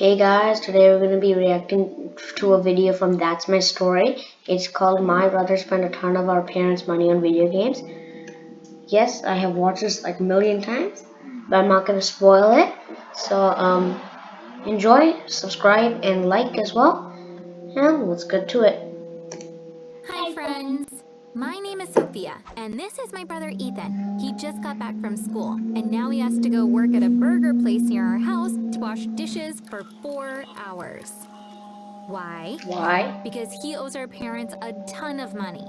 Hey guys, today we're going to be reacting to a video from That's My Story. It's called My Brother Spent a Ton of Our Parents' Money on Video Games. Yes, I have watched this like a million times, but I'm not going to spoil it. So enjoy, subscribe, and like as well. And let's get to it. Hi friends! My name is Sophia, and this is my brother Ethan. He just got back from school, and now he has to go work at a burger place near our house to wash dishes for 4 hours. Why? Why? Because he owes our parents a ton of money.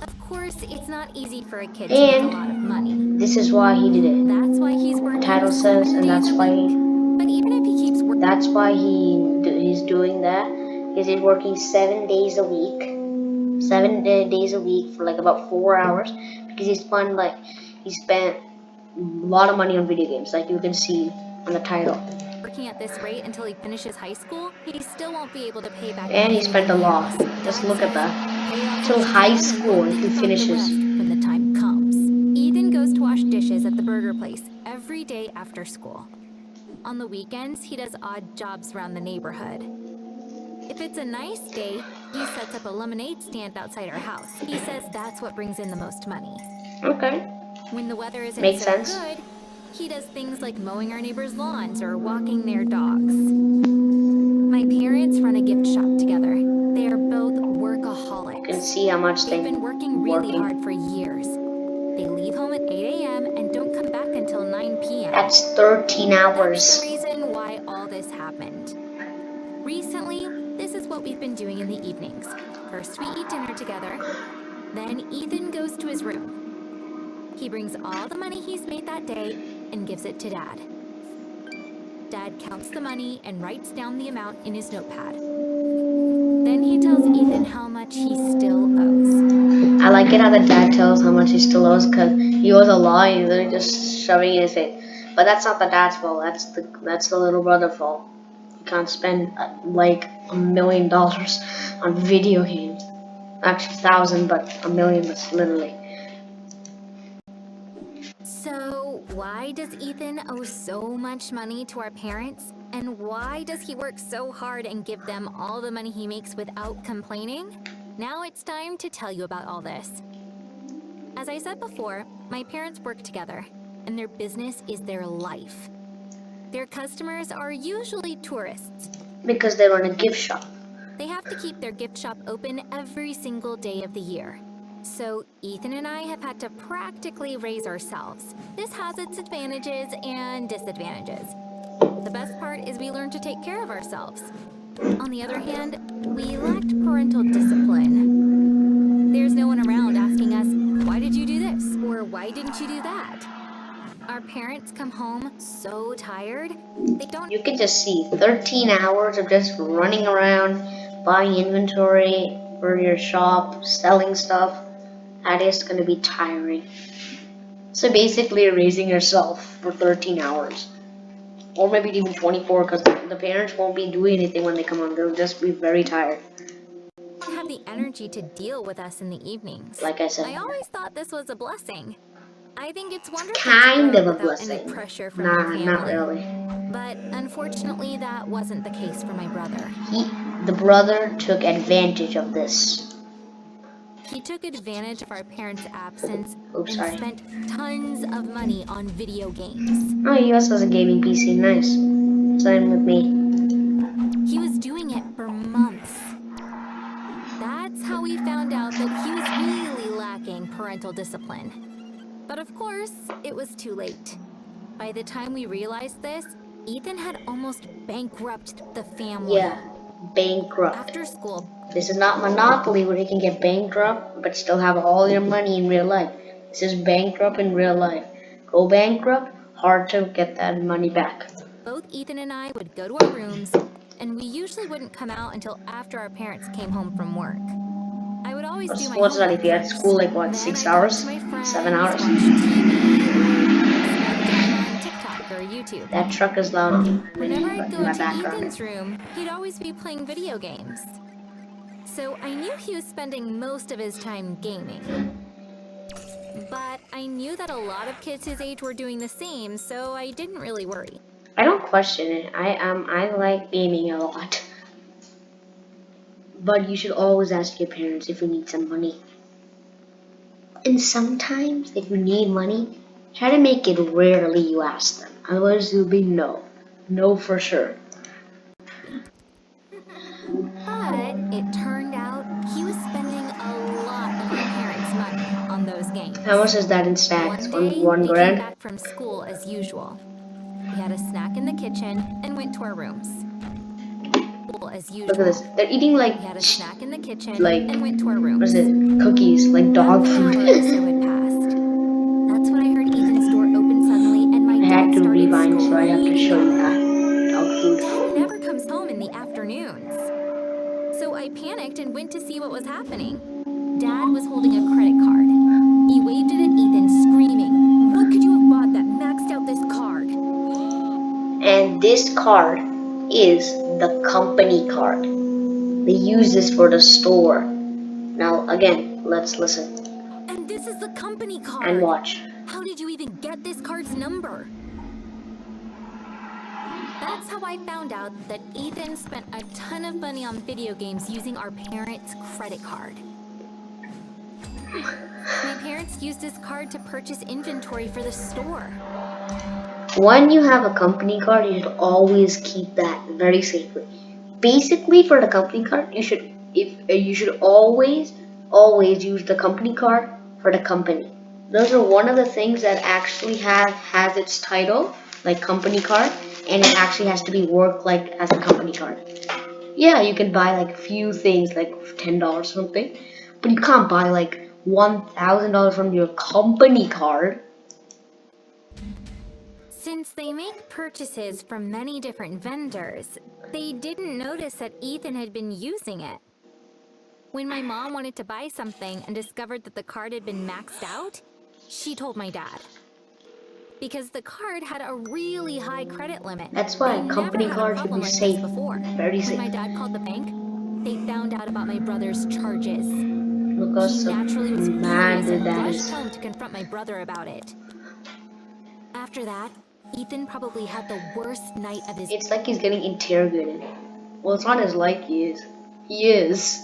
Of course, it's not easy for a kid to make a lot of money. This is why he did it. That's why he's working The title says, 7 and days that's a why. week. But even if he keeps working, That's why he's doing that. Because he's working 7 days a week. 7 days a week for like about 4 hours, because he spent a lot of money on video games, like you can see on the title. working at this rate until he finishes high school, he still won't be able to pay back. And he spent a lot. Just look at that. Till high school if he finishes. When the time comes. Ethan goes to wash dishes at the burger place every day after school. On the weekends, he does odd jobs around the neighborhood. If it's a nice day, he sets up a lemonade stand outside our house. He says that's what brings in the most money. Okay. When the weather isn't Makes so sense. good, he does things like mowing our neighbors' lawns or walking their dogs. My parents run a gift shop together. They are both workaholics. You can see how much they've been working really hard for years. They leave home at 8 a.m. and don't come back until 9 p.m. That's 13 hours. That's the reason why all this happened. Recently, this is what we've been doing in the evenings. First we eat dinner together, then Ethan goes to his room. He brings all the money he's made that day and gives it to Dad. Dad counts the money and writes down the amount in his notepad. Then he tells Ethan how much he still owes. I like it how the dad tells how much he still owes, because he owes a lot. He's literally just shoving it in his face. But that's not the dad's fault. That's the little brother's fault. You can't spend like $1 million on video games. Actually, 1,000, but $1 million is literally. So, why does Ethan owe so much money to our parents? And why does he work so hard and give them all the money he makes without complaining? Now it's time to tell you about all this. As I said before, my parents work together, and their business is their life. Their customers are usually tourists. Because they run a gift shop. They have to keep their gift shop open every single day of the year. So Ethan and I have had to practically raise ourselves. This has its advantages and disadvantages. The best part is we learn to take care of ourselves. On the other hand, we lacked parental discipline. There's no one around asking us, why did you do this? Or why didn't you do that? Our parents come home so tired, they don't... You can just see 13 hours of just running around, buying inventory for your shop, selling stuff. That is going to be tiring. So basically raising yourself for 13 hours. Or maybe even 24, because the parents won't be doing anything when they come home. They'll just be very tired. Have the energy to deal with us in the evenings. Like I said. I always thought this was a blessing. I think it's wonderful Kind to of a without blessing. any pressure from your family. Not really. But unfortunately, that wasn't the case for my brother. The brother took advantage of this. He took advantage of our parents' absence Oops, and spent tons of money on video games. Oh, he also has a gaming PC. Nice. Same with me. He was doing it for months. That's how we found out that he was really lacking parental discipline. But of course, it was too late. By the time we realized this, Ethan had almost bankrupted the family. Yeah, bankrupt. After school. This is not Monopoly where you can get bankrupt but still have all your money in real life. This is bankrupt in real life. Go bankrupt, hard to get that money back. Both Ethan and I would go to our rooms, and we usually wouldn't come out until after our parents came home from work. I would always do my What's that if you had first. school like what, 6 hours? 7 hours? TikTok or YouTube. That truck is loud Whenever I'd go in my into background. Ethan's room, he'd always be playing video games. So I knew he was spending most of his time gaming. But I knew that a lot of kids his age were doing the same, so I didn't really worry. I don't question it. I like gaming a lot. But you should always ask your parents if you need some money. And sometimes, if you need money, try to make it rarely you ask them. Otherwise, it'll be no. No for sure. But it turned out he was spending a lot of our parents' money on those games. How much is that in stacks? One day, One they came grand? back from school as usual. We had a snack in the kitchen and went to our rooms. As usual. Look at this. They're eating like, We had a snack in the kitchen like, and went to our rooms. what is it? Cookies, like dog Half an food. hour or so had passed. That's when I heard Ethan's door open suddenly and my I dad had to started rewind, so I have to show you screaming at me. that. Dog food. Dad never comes home in the afternoons. So I panicked and went to see what was happening. Dad was holding a credit card. He waved it at Ethan, screaming, "What could you have bought that maxed out this card?" And this card is the company card. They use this for the store. Now, again, let's listen And this is the company card. and watch. How did you even get this card's number? That's how I found out that Ethan spent a ton of money on video games using our parents' credit card. My parents used his card to purchase inventory for the store. When you have a company card, you should always keep that very safely. Basically, for the company card, you should always use the company card for the company. Those are one of the things that actually has its title, like company card, and it actually has to be worked like as a company card. Yeah, you can buy like a few things like $10 or something, but you can't buy like $1,000 from your company card. Since they make purchases from many different vendors, they didn't notice that Ethan had been using it. When my mom wanted to buy something and discovered that the card had been maxed out, she told my dad. Because the card had a really high credit limit. That's why They company never had a card should problem be like safe. this before. Very safe. When my dad called the bank, they found out about my brother's charges. Because He of naturally was mad furious and that rushed is. home to confront my brother about it. After that, Ethan probably had the worst night of his It's like he's getting interrogated. Well, it's not his like he is. He is.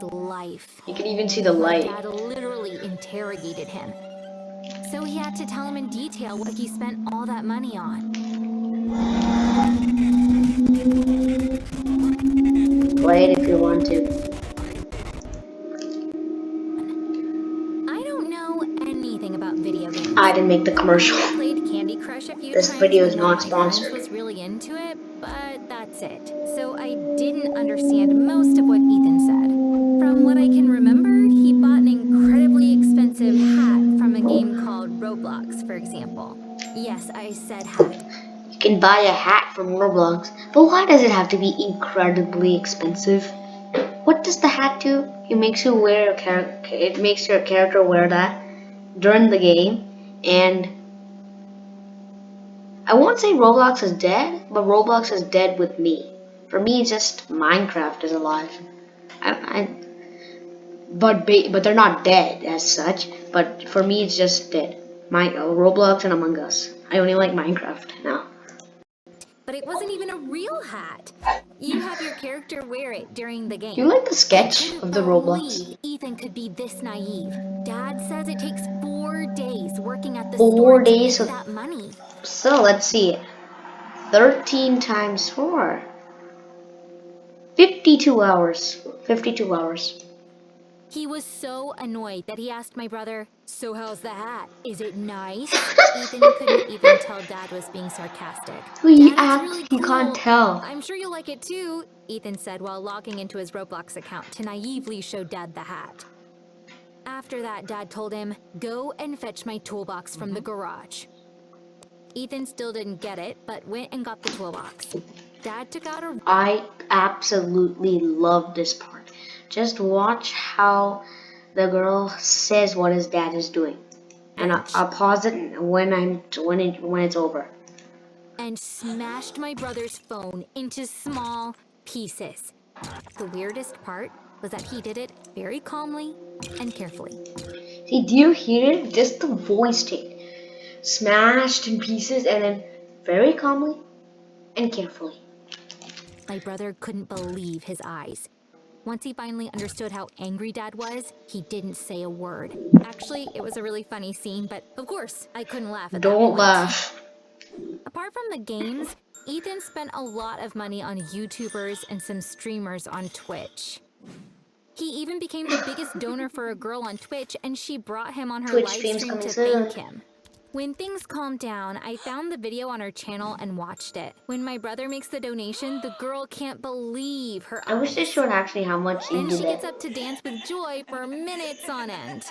life. You can even see the My light. dad literally interrogated him. So he had to tell him in detail what he spent all that money on. Play it if you want to. I don't know anything about video games. I didn't make the commercial. I played Candy Crush a few This times video when is one not of my friends sponsored. was really into it, but that's it. So I didn't understand most of what Ethan said. From what I can remember, he bought an incredibly expensive hat from a game called Roblox, for example. Yes, I said hat. You can buy a hat from Roblox, but why does it have to be incredibly expensive? What does the hat do? It makes you wear it makes your character wear that during the game, and I won't say Roblox is dead, but Roblox is dead with me. For me, it's just Minecraft is alive. But they're not dead as such. But for me, it's just dead. Roblox and Among Us. I only like Minecraft now. But it wasn't even a real hat. You have your character wear it during the game. Do you like the sketch of the Roblox? Believe Ethan could be this naive. Dad says it takes 4 days working at the 4 store days to of- make that money. So let's see. 13 times 4. 52 hours. 52 hours. He was so annoyed that he asked my brother, "So how's the hat? Is it nice?" Ethan couldn't even tell Dad was being sarcastic. He "Dad, acts, it's really you cool. can't tell. I'm sure you'll like it too," Ethan said while logging into his Roblox account to naively show Dad the hat. After that, Dad told him, "Go and fetch my toolbox from the garage." Ethan still didn't get it, but went and got the toolbox. Dad took out a... I absolutely love this part. Just watch how the girl says what his dad is doing, and I'll pause it when it's over. And smashed my brother's phone into small pieces. The weirdest part was that he did it very calmly and carefully. See, do you hear it? Just the voice change. Smashed in pieces and then very calmly and carefully. My brother couldn't believe his eyes. Once he finally understood how angry Dad was, he didn't say a word. Actually, it was a really funny scene, but of course, I couldn't laugh at that Don't point. laugh. Apart from the games, Ethan spent a lot of money on YouTubers and some streamers on Twitch. He even became the biggest donor for a girl on Twitch, and she brought him on her Twitch live streams stream coming to soon. thank him. When things calmed down, I found the video on her channel and watched it. When my brother makes the donation, the girl can't believe her I wish they eyes. showed actually how much he Then did she gets that. up to dance with joy for minutes on end.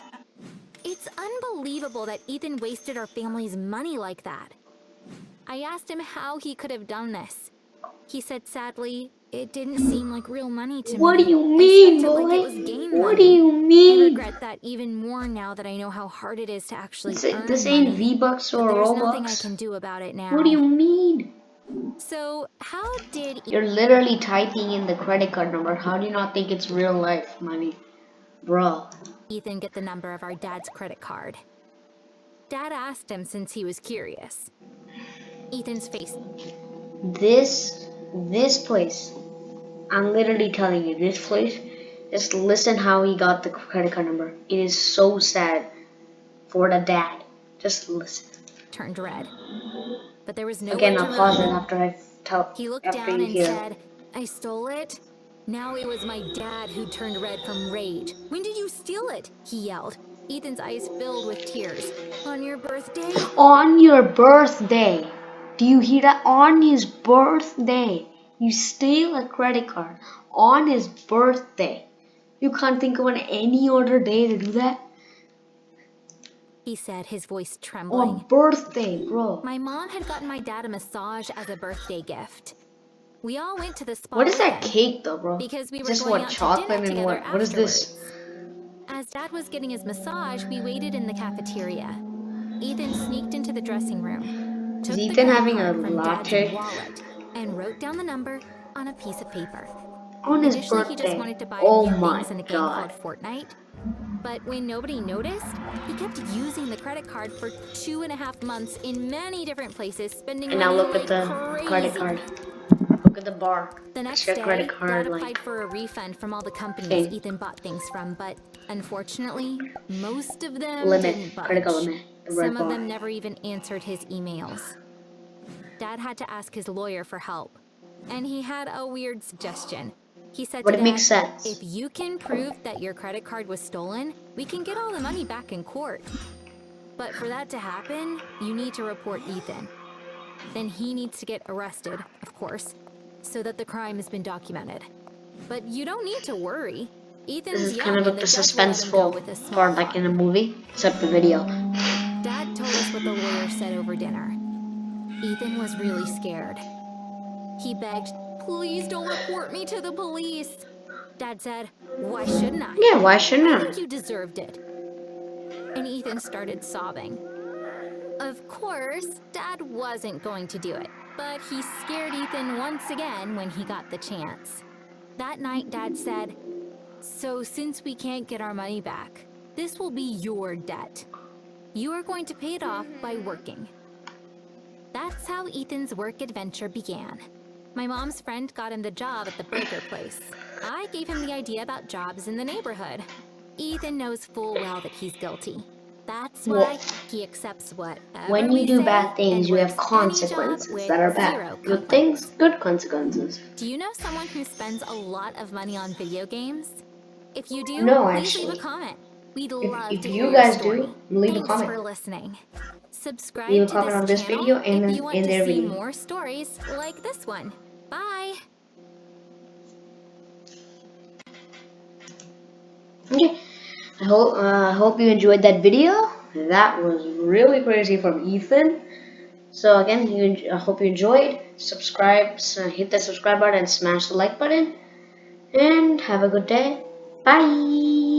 It's unbelievable that Ethan wasted our family's money like that. I asked him how he could have done this. He said sadly, "It didn't seem like real money to me. What do you I mean, spent it like it was boy? game What do money." you I mean? regret that even more now that I know how hard it is to actually earn This ain't money. V-Bucks But or there's nothing I Robux. can do about it What do you now. mean? So how did You're literally typing in the credit card number. How do you not think it's real life money? Bro. Ethan get the number of our dad's credit card? Dad asked him since he was curious. Ethan's face. This place. I'm literally telling you, this place. Just listen how he got the credit card number. It is so sad for the dad. Just listen. Turned red. But there was nowhere Again, to I'll pause it run. after I tell. He looked After down you and hear. said, "I stole it?" Now it was my dad who turned red from rage. "When did you steal it?" he yelled. Ethan's eyes filled with tears. "On your birthday?" On your birthday. Do you hear that? On his birthday. You steal a credit card on his birthday. You can't think of any other day to do that? He said, his voice On trembling. birthday, bro. My mom had gotten my dad a massage as a birthday gift. We all went to the spa What is with that him cake though, bro? because we were Just going what, out to dinner chocolate and together what is this? afterwards. As Dad was getting his massage, we waited in the cafeteria. Ethan sneaked into the dressing room, Is took the Ethan credit having a card from Dad's latte? wallet, and wrote down the number on a piece of paper. On his Initially, he just birthday. wanted to buy a Oh few my things in a game god. called Fortnite. But when nobody noticed, he kept using the credit card for 2.5 months in many different places, spending And now money look at like the credit crazy. card. Look at the bar. The It's next your credit day, card, Dad like. applied for a refund from all the companies Okay. Ethan bought things from, but unfortunately, most of them Limit. didn't Credit card budge. limit. The Some red of bar. them never even answered his emails. Dad had to ask his lawyer for help, and he had a weird suggestion. He said But to it makes Dad, sense. "If you can prove that your credit card was stolen, we can get all the money back in court. But for that to happen, you need to report Ethan. Then he needs to get arrested, of course, so that the crime has been documented. But you don't need to worry. This Ethan's is young kind of and like the the judge will let him go with a suspenseful small part, like in a fine." movie, except the video. Dad told us what the lawyer said over dinner. Ethan was really scared. He begged, "Please don't report me to the police." Dad said, "Why shouldn't I? Yeah, why shouldn't I I? think you deserved it." And Ethan started sobbing. Of course, Dad wasn't going to do it, but he scared Ethan once again when he got the chance. That night, Dad said, "So since we can't get our money back, this will be your debt. You are going to pay it off by working." That's how Ethan's work adventure began. My mom's friend got him the job at the burger place. I gave him the idea about jobs in the neighborhood. Ethan knows full well that he's guilty. That's why he accepts whatever When you we do say bad things, and you have works any job consequences with that are 0 bad. Good complaints. things, good consequences. Do you know someone who spends a lot of money on video games? If you do, No, please leave a actually. comment. We'd love If to you hear your guys story. do, leave a Thanks comment. for listening. Subscribe Leave a to comment this on this channel video and if you want in to their see video. more stories like this one. Bye! Okay, I hope you enjoyed that video. That was really crazy from Ethan. So again, I hope you enjoyed. Subscribe, hit the subscribe button and smash the like button. And have a good day. Bye!